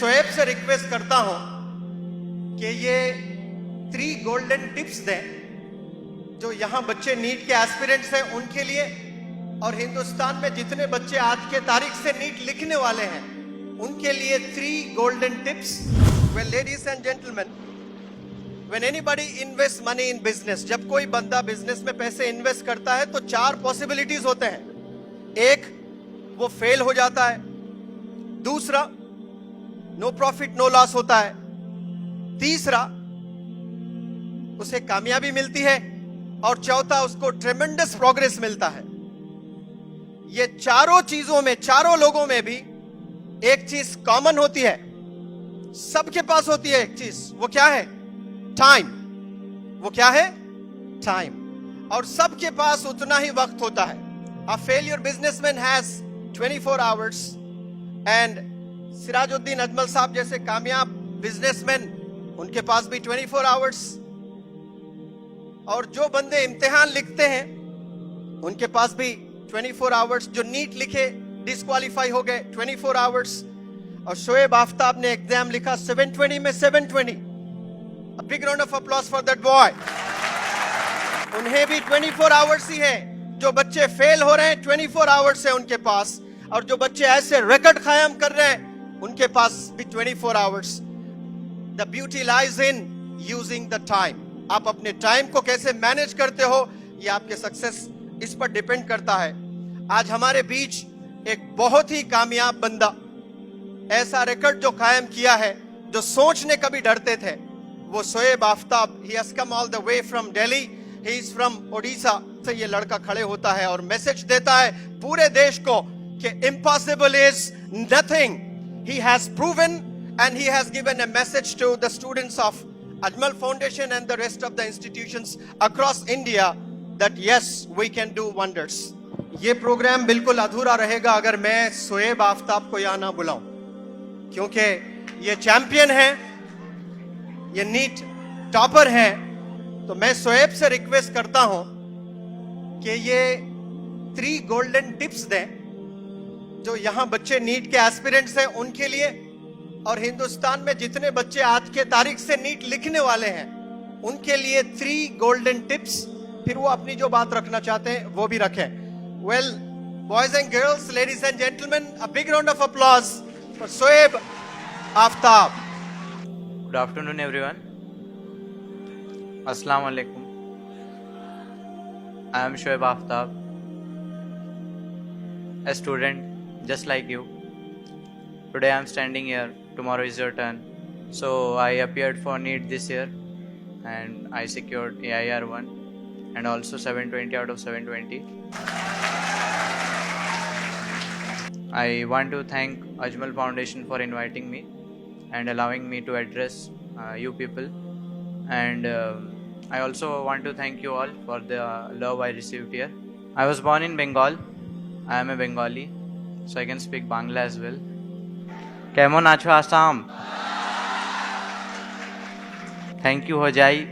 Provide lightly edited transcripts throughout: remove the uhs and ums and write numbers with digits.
शोएब से रिक्वेस्ट करता हूं कि ये 3 गोल्डन टिप्स दें जो यहां बच्चे नीट के एस्पिरेंट्स हैं उनके लिए, और हिंदुस्तान में जितने बच्चे आज के तारीख से नीट लिखने वाले हैं उनके लिए 3 golden tips. Well ladies and gentleman, when anybody invest money in business, जब कोई बंदा बिजनेस में पैसे इन्वेस्ट करता है तो 4 पॉसिबिलिटीज होते हैं। एक, वो फेल हो जाता है। दूसरा, नो प्रॉफिट नो लॉस होता है। तीसरा, उसे कामयाबी मिलती है। और चौथा, उसको ट्रेमेंडस प्रोग्रेस मिलता है। ये चारों चीजों में, चारों लोगों में भी एक चीज कॉमन होती है, सबके पास होती है एक चीज। वो क्या है? टाइम। वो क्या है? टाइम। और सबके पास उतना ही वक्त होता है। A failure businessman has 24 hours and Sirajuddin Ajmal साहब जैसे कामयाब बिजनेसमैन, उनके पास भी 24 आवर्स। और जो बंदे इम्तिहान लिखते हैं उनके पास भी 24 आवर्स। जो नीट लिखे डिस्क्वालीफाई हो गए, 24 आवर्स। और शोएब आफ्ताब ने एग्जाम लिखा 720 में 720। A big round of applause for that boy। उन्हें भी 24 आवर्स ही है। जो बच्चे फेल हो रहे हैं 24 आवर्स है उनके पास, और जो बच्चे ऐसे रिकॉर्ड कायम कर रहे हैं उनके पास भी 24 hours. The beauty lies in using the time. आप अपने टाइम को कैसे मैनेज करते हो, ये आपके सक्सेस इस पर डिपेंड करता है। आज हमारे बीच एक बहुत ही कामयाब बंदा, ऐसा रिकॉर्ड जो कायम किया है, जो सोचने कभी डरते थे, वो Shoaib Aftab. He has come all the way from Delhi, he is from Odisha से ये लड़का खड़े होता है और मैसेज देता है पूरे देश को कि impossible is nothing. He has proven and he has given a message to the students of Ajmal Foundation and the rest of the institutions across India that yes, we can do wonders. ये programme बिल्कुल अधूरा रहेगा अगर मैं शोएब आफ्ताब को यहाँ ना बुलाऊं, क्योंकि ये चैंपियन है, ये नीट टॉपर है। तो मैं शोएब से रिक्वेस्ट करता हूं कि ये 3 गोल्डन टिप्स दें जो यहां बच्चे नीट के एस्पिरेंट्स हैं उनके लिए, और हिंदुस्तान में जितने बच्चे आज के तारीख से नीट लिखने वाले हैं उनके लिए 3 गोल्डन टिप्स। फिर वो अपनी जो बात रखना चाहते हैं वो भी रखें। Well boys and girls, ladies and gentleman, a big round of applause for Shoaib Aftab. Good afternoon everyone. अस्सलाम वालेकुम। I am Shoaib Aftab, a student just like you. Today I am standing here, tomorrow is your turn. So I appeared for NEET this year and I secured AIR 1 and also 720 out of 720. I want to thank Ajmal Foundation for inviting me and allowing me to address you people, and I also want to thank you all for the love I received here. I was born in Bengal. I am a Bengali, so I can speak Bangla as well. Kemon acho Assam? Thank you Hojai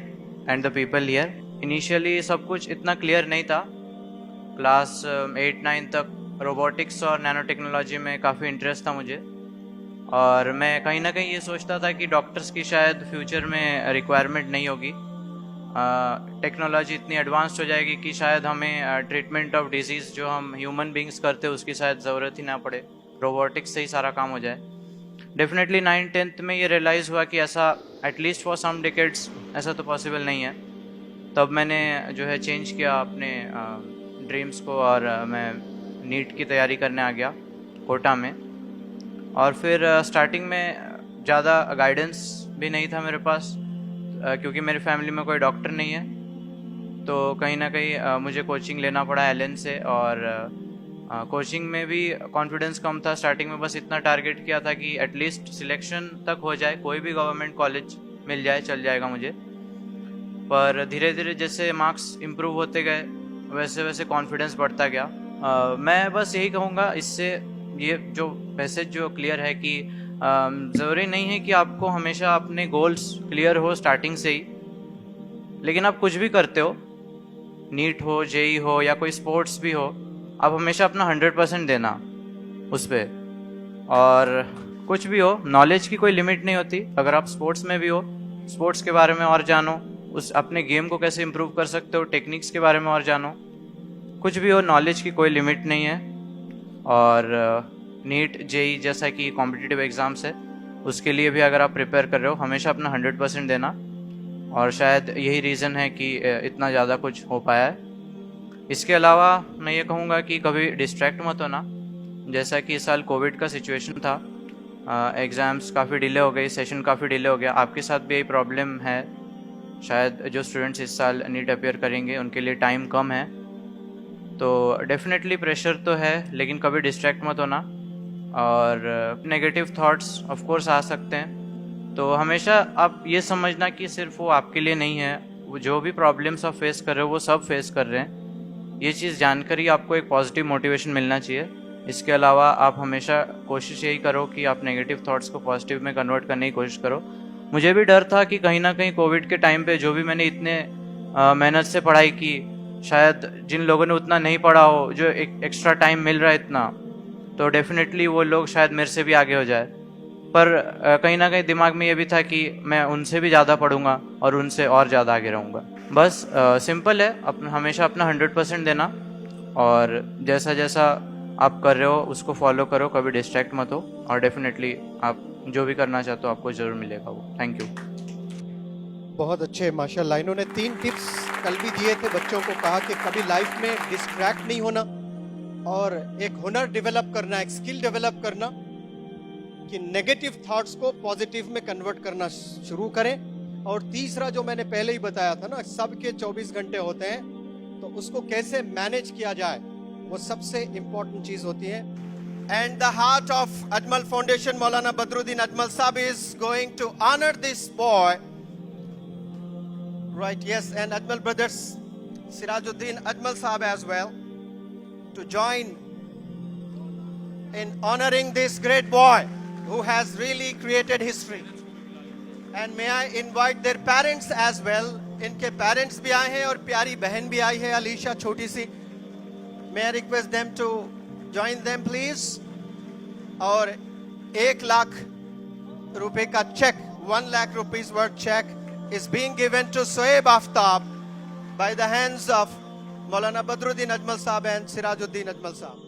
and the people here. Initially सब कुछ इतना clear नहीं था। Class 8-9 तक robotics और nano technology में काफ़ी interest था मुझे, और मैं कहीं ना कहीं ये सोचता था कि डॉक्टर्स की शायद फ्यूचर में रिक्वायरमेंट नहीं होगी। टेक्नोलॉजी इतनी एडवांस्ड हो जाएगी कि शायद हमें ट्रीटमेंट ऑफ डिजीज़ जो हम ह्यूमन बींग्स करते हैं उसकी शायद ज़रूरत ही ना पड़े, रोबोटिक्स से ही सारा काम हो जाए। डेफिनेटली 9th-10th में ये रियलाइज़ हुआ कि ऐसा एटलीस्ट फॉर सम डिकेड्स ऐसा तो पॉसिबल नहीं है। तब मैंने जो है चेंज किया अपने ड्रीम्स को, और मैं नीट की तैयारी करने आ गया कोटा में। और फिर स्टार्टिंग में ज़्यादा गाइडेंस भी नहीं था मेरे पास, क्योंकि मेरी फैमिली में कोई डॉक्टर नहीं है, तो कहीं ना कहीं मुझे कोचिंग लेना पड़ा एलन से। और कोचिंग में भी कॉन्फिडेंस कम था स्टार्टिंग में। बस इतना टारगेट किया था कि एटलीस्ट सिलेक्शन तक हो जाए, कोई भी गवर्नमेंट कॉलेज मिल जाए, चल जाएगा मुझे। पर धीरे धीरे जैसे मार्क्स इम्प्रूव होते गए वैसे वैसे कॉन्फिडेंस बढ़ता गया। मैं बस यही कहूँगा इससे, ये जो मैसेज जो क्लियर है कि ज़रूरी नहीं है कि आपको हमेशा अपने गोल्स क्लियर हो स्टार्टिंग से ही, लेकिन आप कुछ भी करते हो, नीट हो, जेई हो या कोई स्पोर्ट्स भी हो, आप हमेशा अपना 100% देना उस पर। और कुछ भी हो, नॉलेज की कोई लिमिट नहीं होती। अगर आप स्पोर्ट्स में भी हो, स्पोर्ट्स के बारे में और जानो, उस अपने गेम को कैसे इम्प्रूव कर सकते हो, टेक्निक्स के बारे में और जानो। कुछ भी हो, नॉलेज की कोई लिमिट नहीं है। और नीट जेई जैसा कि कॉम्पिटिटिव एग्ज़ाम्स है, उसके लिए भी अगर आप प्रिपेयर कर रहे हो, हमेशा अपना 100% देना। और शायद यही रीज़न है कि इतना ज़्यादा कुछ हो पाया है। इसके अलावा मैं ये कहूँगा कि कभी डिस्ट्रैक्ट मत होना। जैसा कि इस साल कोविड का सिचुएशन था, एग्ज़ाम्स काफ़ी डिले हो गई, सेशन काफ़ी डिले हो गया। आपके साथ भी यही प्रॉब्लम है। शायद जो स्टूडेंट्स इस साल नीट अपियर करेंगे उनके लिए टाइम कम है, तो डेफिनेटली प्रेशर तो है, लेकिन कभी डिस्ट्रैक्ट मत होना। और नेगेटिव थॉट्स ऑफ कोर्स आ सकते हैं, तो हमेशा आप ये समझना कि सिर्फ वो आपके लिए नहीं है। वो जो भी प्रॉब्लम्स आप फेस कर रहे हो वो सब फेस कर रहे हैं। ये चीज़ जानकर ही आपको एक पॉजिटिव मोटिवेशन मिलना चाहिए। इसके अलावा आप हमेशा कोशिश यही करो कि आप नेगेटिव थॉट्स को पॉजिटिव में कन्वर्ट करने की कोशिश करो। मुझे भी डर था कि कहीं ना कहीं कोविड के टाइम पे जो भी मैंने इतने मेहनत से पढ़ाई की, शायद जिन लोगों ने उतना नहीं पढ़ा हो, जो एक एक्स्ट्रा टाइम मिल रहा है इतना, तो डेफिनेटली वो लोग शायद मेरे से भी आगे हो जाए। पर कहीं ना कहीं दिमाग में ये भी था कि मैं उनसे भी ज़्यादा पढ़ूंगा और उनसे और ज़्यादा आगे रहूँगा। बस सिंपल है, हमेशा अपना 100% देना, और जैसा जैसा आप कर रहे हो उसको फॉलो करो, कभी डिस्ट्रैक्ट मत हो, और डेफिनेटली आप जो भी करना चाहते हो आपको ज़रूर मिलेगा वो। Thank you. बहुत अच्छे माशाल्लाह। इन्होंने 3 टिप्स कल भी दिए थे बच्चों को, कहा कि कभी लाइफ में डिस्ट्रैक्ट नहीं होना, और एक हुनर डेवलप करना, एक स्किल डेवलप करना कि नेगेटिव थॉट्स को पॉजिटिव में कन्वर्ट करना शुरू करें। और तीसरा जो मैंने पहले ही बताया था ना, सबके 24 घंटे होते हैं, तो उसको कैसे मैनेज किया जाए वो सबसे इंपॉर्टेंट चीज होती है। And the heart of Ajmal Foundation Maulana Badruddin Ajmal Sahab is going to honour this boy, right? Yes, and Ajmal brothers Sirajuddin Ajmal Sahab as well to join in honoring this great boy who has really created history. And may I invite their parents as well. इनके parents भी आए हैं और प्यारी बहन भी आई है अलीशा छोटी सी। May I request them to join them please. और 1 लाख रुपए का check, 1 lakh rupees worth check is being given to Soeb Aftab by the hands of Maulana Badruddin Ajmal Sahab and Sirajuddin Ajmal Sahab.